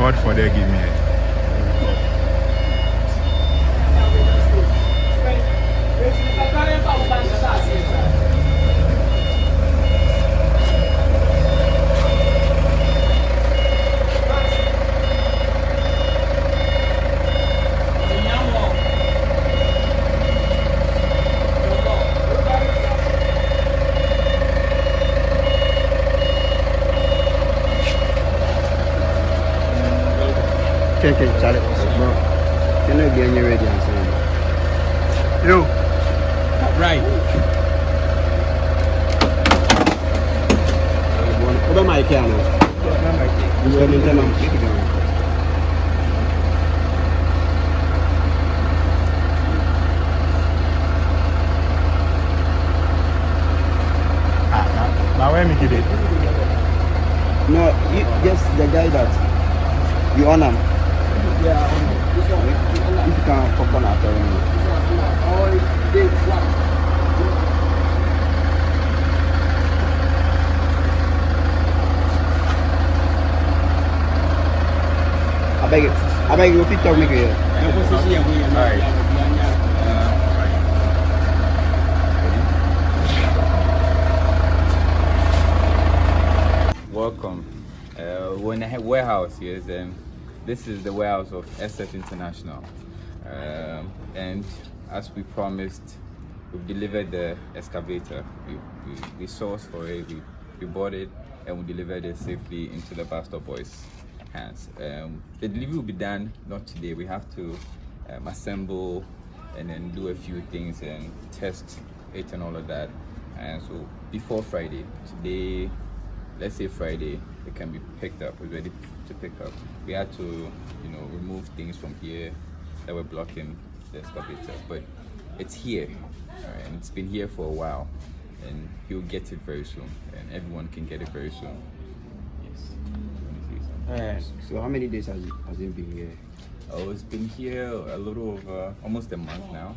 God for their give me. Okay, Charlie. Bro, can you get you ready and say? Yo. Right. Wodemaya here now. You will need them. Now where me get it? No, just the guy that you own him. Yeah. If you can fuck on after him. I beg you, fit talk me here. Welcome. We're in a warehouse here. This is the warehouse of SF International. And as we promised, we've delivered the excavator. We sourced for it, we bought it, and we delivered it safely into the BuzStop Boys' hands. The delivery will be done not today. We have to assemble and then do a few things and test it and all of that. And so before Friday, today, let's say Friday, it can be picked up. We're ready to pick up. We had to, remove things from here that were blocking the excavator, but it's here, and it's been here for a while, and you'll get it very soon, and everyone can get it very soon. Yes. So how many days has it been here? Oh, it's been here a little over almost a month now.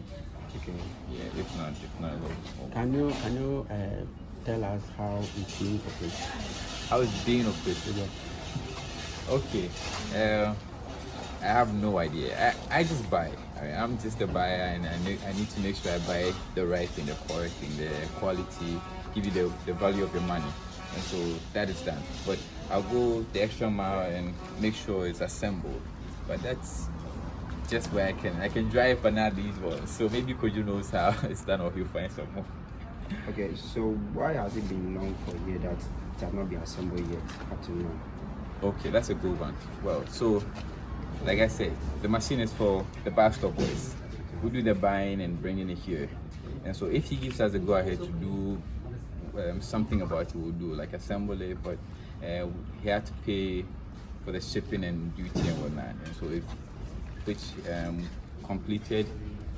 Okay. Yeah, if not a little more. Can you tell us how it's being operated? How it's being operated? Yeah. Okay. I have no idea. I just buy. I'm just a buyer, and I need to make sure I buy the right thing, the correct thing, the quality, give you the value of your money. And so that is done. But I'll go the extra mile and make sure it's assembled. But that's just where I can drive, but not these ones. So maybe Koju knows how it's done, or he'll find some more. Okay, so why has it been long for a year that it has not been assembled yet up to now? Okay, that's a good one. Well, so like I said, the machine is for the BuzStop Boys. We do the buying and bringing it here, and so if he gives us a go ahead to do something about it, we'll do like assemble it, but he had to pay for the shipping and duty and whatnot, and so which completed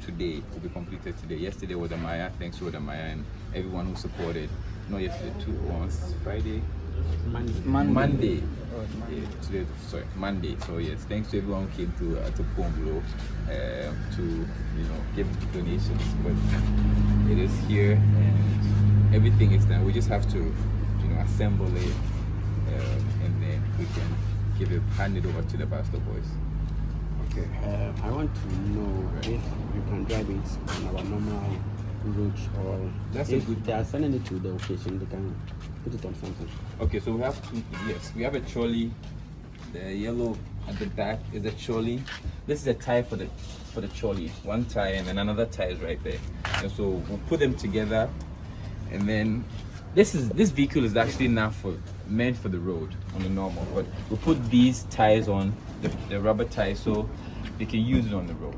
today, will be completed today. Yesterday was Wodemaya, thanks to Wodemaya and everyone who supported. No, yesterday Friday, Monday. Yeah, today, sorry, Monday. So yes, thanks to everyone who came to Pombo to give donations. But it is here and everything is done. We just have to assemble it and then we can hand it over to the BuzStop Boys. Okay. I want to know if you can drive it on our normal route, or that's if they are sending it to the location, they can put it on something. Okay, so we have two. Yes, we have a trolley. The yellow at the back is a trolley. This is a tie for the trolley. One tie and then another tie is right there. And so we'll put them together, and then this vehicle is actually not meant for the road on the normal, but we'll put these ties on the rubber ties so they can use it on the road.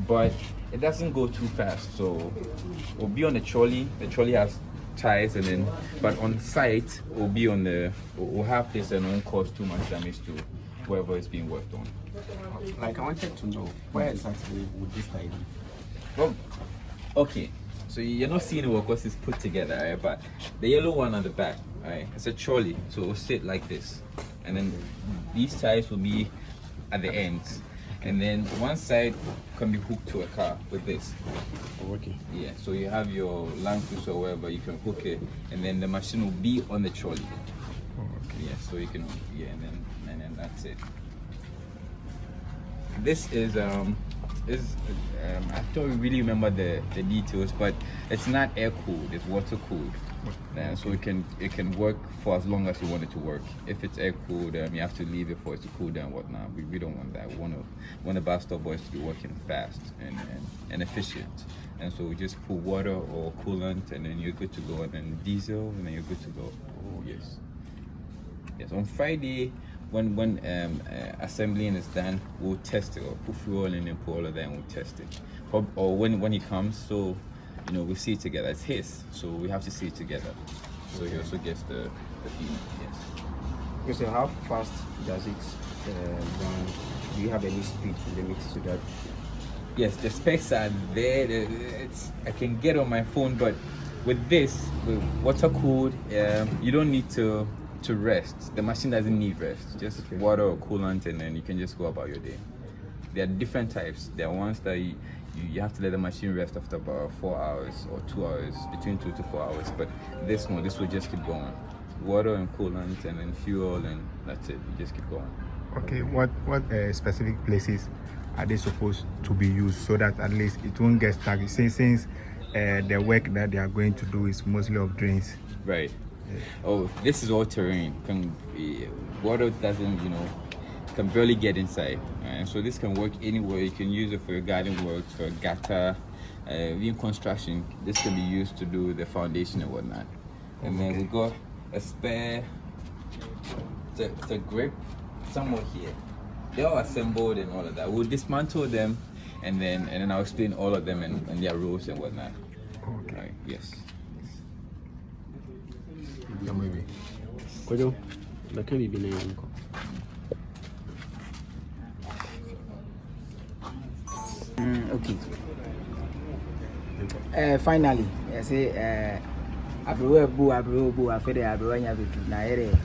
But it doesn't go too fast, so we'll be on the trolley. The trolley has tires, and then but on site we'll have this and won't cause too much damage to whoever is being worked on. Like, I wanted to know where exactly would this tie be? Well, okay, so you're not seeing it because it's put together, right? But the yellow one on the back, right, it's a trolley, so it will sit like this, and then these tires will be at the ends, and then one side can be hooked to a car with this. Okay. Yeah, so you have your Land Cruiser or wherever, you can hook it, and then the machine will be on the trolley. Okay. Yeah, so you can, and then that's it. This is I don't really remember the details, but it's not air cooled, it's water cooled. So it can work for as long as you want it to work. If it's air cooled, you have to leave it for it to cool down, whatnot. We don't want that. We want the BuzStop Boys to be working fast and efficient. And so we just put water or coolant, and then you're good to go. And then diesel, and then you're good to go. Oh yes. Yes. On Friday, when assembling is done, we'll test it, or put fuel in and put all of that, and we'll test it. Or when he comes, so we see it together. It's his, so we have to see it together. So he also gets the feedback. Yes. Okay, so how fast does it run? Do you have any speed limits to that? Yes, the specs are there. I can get on my phone, but with water cooled, you don't need to rest. The machine doesn't need rest. Just water or coolant, and then you can just go about your day. There are different types. There are ones that you have to let the machine rest after about 4 hours or 2 hours, between 2 to 4 hours. But this will just keep going. Water and coolant, and then fuel, and that's it. You just keep going. Okay, what specific places are they supposed to be used so that at least it won't get stuck? Since the work that they are going to do is mostly of drains. Right. Oh, this is all terrain. Water doesn't, can barely get inside, and so this can work anywhere. You can use it for your garden work, for a gutter, even construction. This can be used to do the foundation and whatnot. And then we got a spare, it's a grip somewhere here. They're all assembled and all of that. We'll dismantle them, and then I'll explain all of them and their roles and whatnot. Okay. Right, yes. Maybe. Kojo, that can be named uncle. Okay. Finally, I say, Abro, I feel Abroanya with Naire.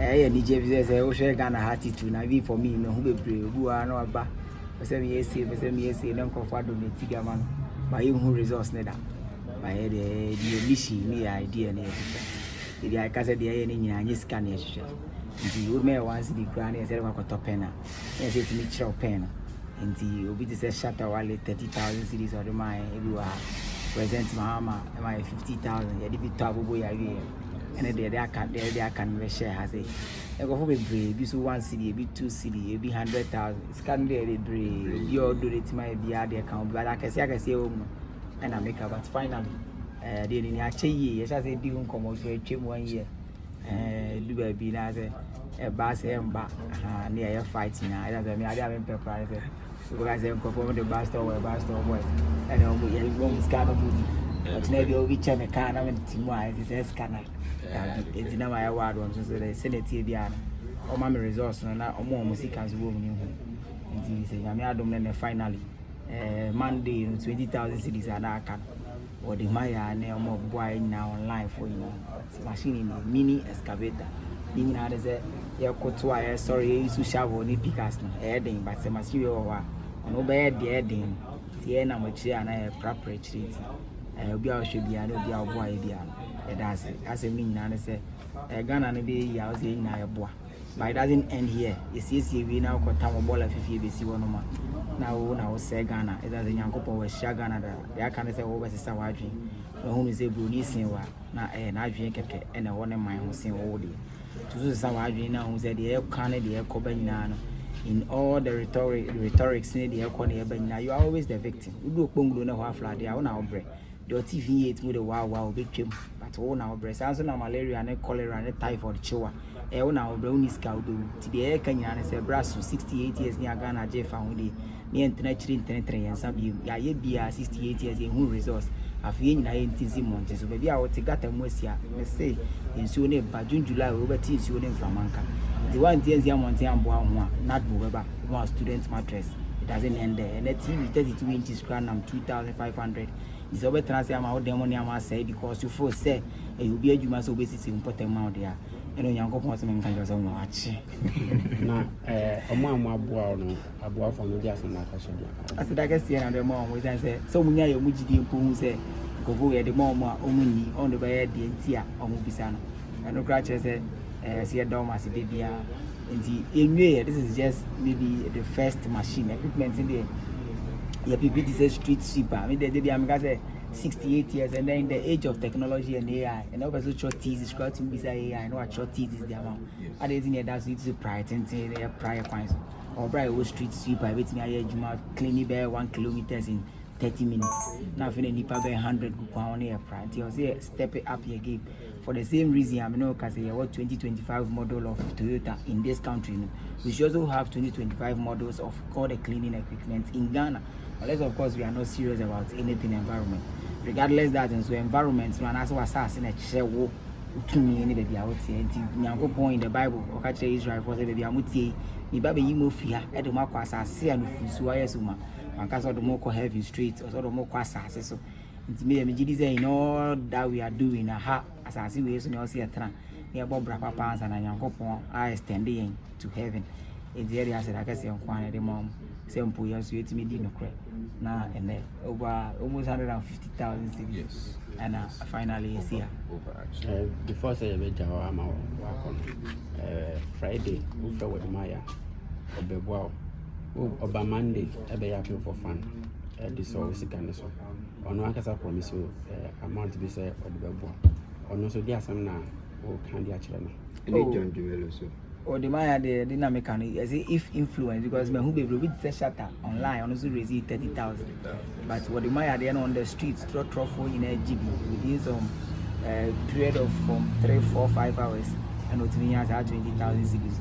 Any James, I wish I can a hearty to Navi for me, no, who are no about 7 years, 7 years, non conform with Tigaman, by him who resource neither. My head, the Mishi, me idea near. If I can say the enemy and his scan, you may once be granny as ever got a penna, and it's Mitchell pen. And the obedience Shatawale 30,000 cities or the mine everywhere. Present Mahama, my 50,000, a bit tabu boy. and they can share has a go for be so 1 cedi, be 2 cedi, be 100,000. It's can be a brave. You do it might be at the account, but I can say and I make up. But finally, the Niachi, as I say, do come out for a chim 1 year. Do a be as a bass and back near fighting. I don't mean I haven't prepared. So guys, I'm performing the BuzStop Boys, and I'm going to scan a movie. But maybe we check a car and Timo is a scanner. It's now my award one, so the Senate Diana. Or Mammy resource, and now more music as woman. And I don't know finally. Monday, 20,000 cities and I can. Wodemaya and more boy now online for you. Machine in the mini excavator. Meaning, I say, you're caught sorry, you to shovel any pickers, adding, but the material no bad the adding. The end of my chair and I preparatory. I'll be out should be a no boy idea. That's it. As a mean, I say, a gun and a baby, I was in a boy. But it doesn't end here. You see, we now got time ball of 50 BC 1 more. Now, say Ghana, it doesn't young couple with Shagana. They can't say over the Sawadri. No home is a Bruni Sinwa, not a drink and a one of my own sin all day. To do some Adrian now, who said the air cannon, the air cobenano. In all the rhetorics, the air corner, you are always the victim. We do Bungo no half like the own outbreak. Your TV 8 with a wow victim, but all our breast, as on malaria and cholera and typhoid chiwa. A on our brownie scout to the air canyon as a brass 68 years near Ghana, Jeff found near international territory and some you, ya be 68 years in who resource. A few in 19 months, so maybe I will take that and let's say in soon, but June, July, over tea soon from Manka. The 1 years young one, not Bubba, one student's mattress. It doesn't end there. And the TV 32 inches grand, 2,500. It's over transfer out demonium, say, because you first say, you be a human so basically important amount there. And on young couple can just watch. Now, a more boy, a boy from the Jason. I said, I guess the other mom was say, so many of which you say, go at the mom only on the bed, the Tia or Mubisano. And no crutches said, see a dome as a baby. In this is just maybe the first machine equipment in there. Your people is a street sweeper. I mean, they 68 years, and then in the age of technology and AI, and also short teas is scratching beside AI. I know what short teas is the amount. And it's in there that's it's a prior and prior coins. Or bright old street sweeper, waiting I you might clean it by 1 kilometers in 30 minutes. Now, if you need 100 pound air price, you say step it up your game. For the same reason, I'm not because you have 2025 model of Toyota in this country. We should also have 2025 models of all the cleaning equipment in Ghana. Unless, of course, we are not serious about anything environment. Regardless that, and so environments, man, as was in a chair, to me, any baby out here. And point in the Bible, or catch Israel for the baby, I would say, the baby you move here, at the Marquas, I see and Suayasuma, and cast of the more heavy streets, or sort of more quasas. So, it's me, in all that we are doing, as I see, we also see a tran, near Bob Papa and a young couple are extending to heaven. In the area, I said, I guess you're at the mom. Simple, yes, you me did no credit. Now and then over almost 150,000 cities. Yes. And finally it's here. Before say I'm on Friday, we fell with Maya or wow. Over Monday, I be appeal for fun. This always kind of so. On one case, I promise you amount to be said or the bell. Or no, so there some now or candy actually. John Jewel also. Wodemaya the dynamic as if influence because me who be with the shutter online also raise 30,000. But Wodemaya then on the streets throw in a GB within some period of from 3, 4, 5 hours and what me has 20,000 cities.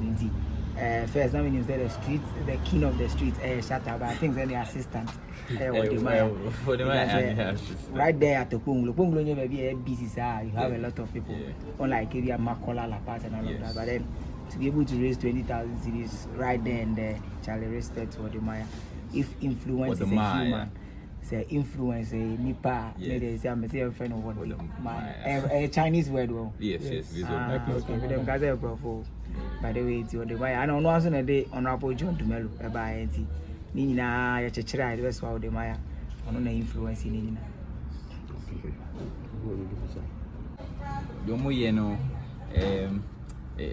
First now when you say the streets, the king of the streets, Shatawale, but I think then the assistant. Wodemaya right there at the Punglo, you may be a busy sir. You have a lot of people. Unlike if you have Makola, La Paz and all of that, but then to be able to raise 20,000 cities right there and there, Charlie respect Wodemaya. If influence is a human, say influence a nipa, maybe say I'm a friend of Wodemaya. A Chinese word, well. Yes. Okay, them guys are profile. By the way, it's Wodemaya. I don't know what's on a day Honorable John Dumelo about it. Nina, ya chechira, the rest of Wodemaya. I don't know influence in Nina. Yomo yeno,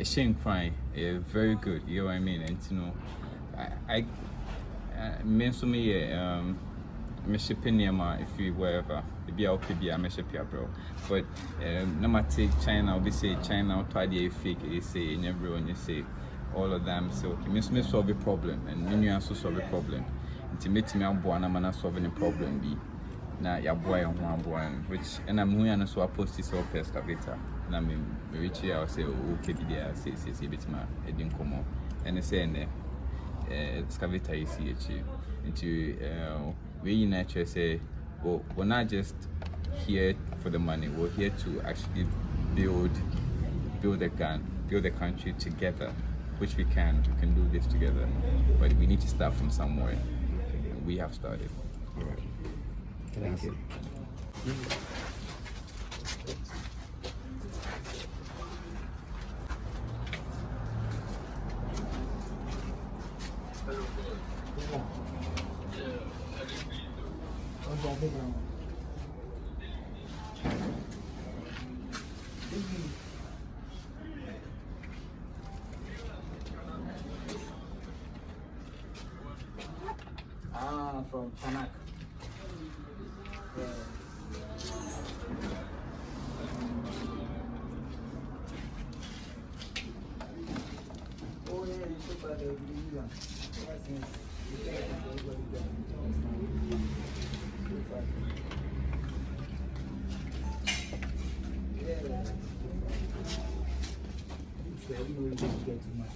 Shane crying, very good, you know what I mean? And you know, I mentioned me me shipping Nema if you wherever. Maybe I'll be a ship here, bro. But no matter China, we say China, try the fake, you say, and everyone you say, all of them. So okay, me solve a problem, and me also solve a problem. To make me I'm solving a problem. Be now your boy and one boy, which and I'm going to post this up excavator. And I mean, reach here, I'll say, okay, there, say, bit man, it didn't come on. And they say, excavator is here into we in nature say, well, we're not just here for the money, we're here to actually build the country together, which we can do this together, but we need to start from somewhere. We have started. All right. Thank you. From Panak. Oh yeah, you should buy the one. Yeah. It's very, you get too much.